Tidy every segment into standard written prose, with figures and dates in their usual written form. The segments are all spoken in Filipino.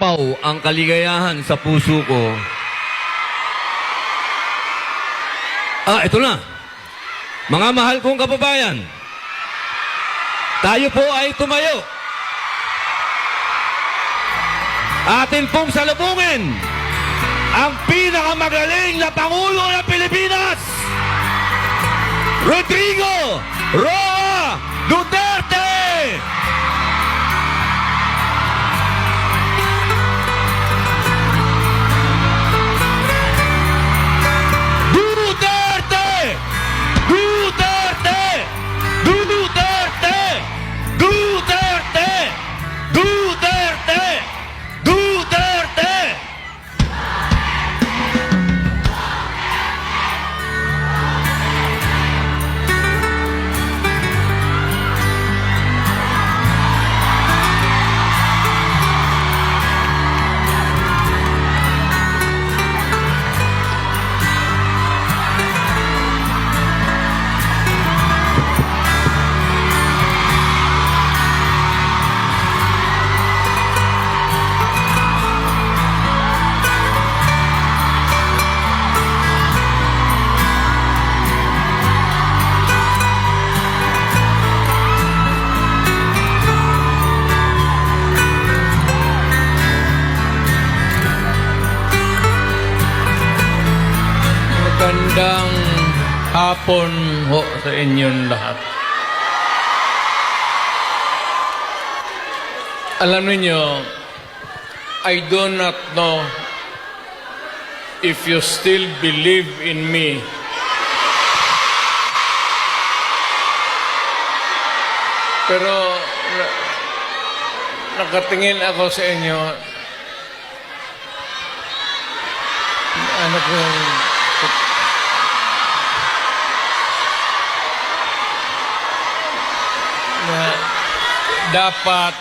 Pau ang kaligayahan sa puso ko. Ito na. Mga mahal kong kababayan, tayo po ay tumayo. Atin pong salubungin ang pinakamagaling na Pangulo ng Pilipinas, Rodrigo Roa Duterte! Magandang hapon ho sa inyong lahat. Alam niyo, I do not know if you still believe in me. Pero nakatingin ako sa inyo. Ano ko na dapat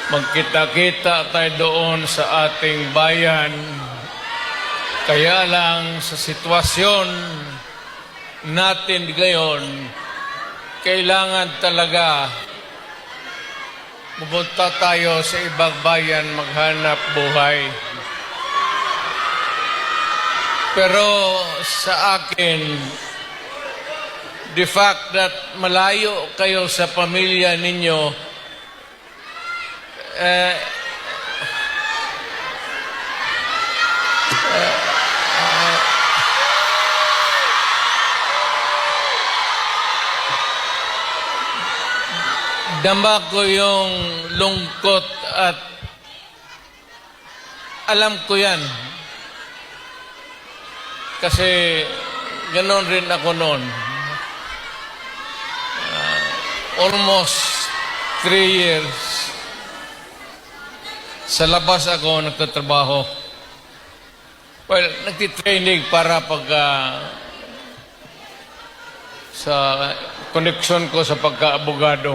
magkita-kita tayo doon sa ating bayan. Kaya lang sa sitwasyon natin ngayon, kailangan talaga pumunta tayo sa ibang bayan maghanap buhay. Pero sa akin, the fact that malayo kayo sa pamilya ninyo, dama ko yung lungkot at alam ko yan. Kasi ganoon rin ako noon. Almost 3 years sa labas ako nagtatrabaho. Well, nagtitraining para sa connection ko sa pagka-abogado.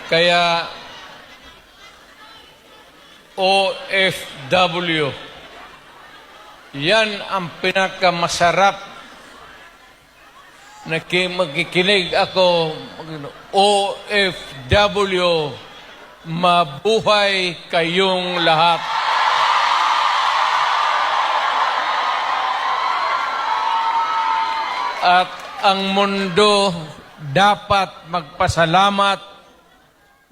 Kaya OFW, yan ang pinakamasarap magkikinig ako. OFW, mabuhay kayong lahat. At ang mundo dapat magpasalamat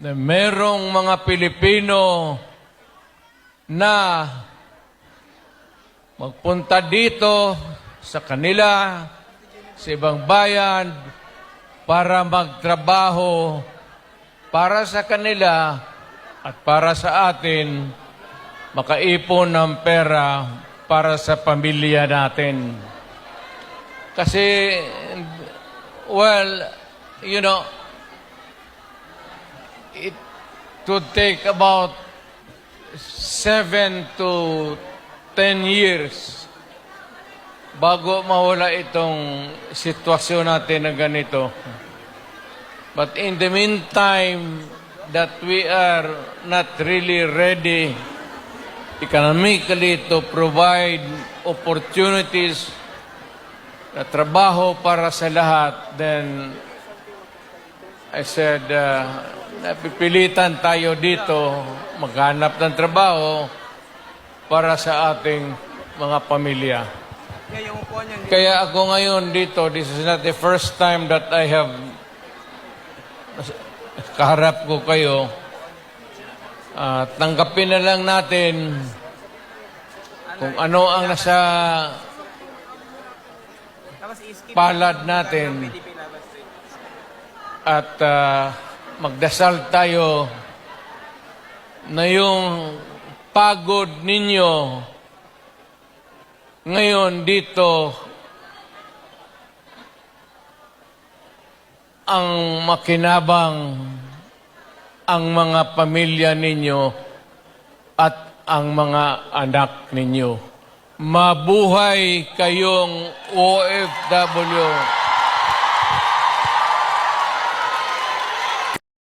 na merong mga Pilipino na magpunta dito sa kanila, sa ibang bayan, para magtrabaho para sa kanila at para sa atin, makaipon ng pera para sa pamilya natin. Kasi, well, you know, it would take about 7 to 10 years bago mawala itong sitwasyon natin na ganito. But in the meantime, that we are not really ready economically to provide opportunities na trabaho para sa lahat, then I said, napipilitan tayo dito maghanap ng trabaho para sa ating mga pamilya. Kaya ako ngayon dito, this is not the first time that I have kaharap ko kayo. Tanggapin na lang natin kung ano ang nasa palad natin at magdasal tayo na yung pagod ninyo ngayon dito ang makinabang ang mga pamilya ninyo at ang mga anak ninyo. Mabuhay kayong OFW.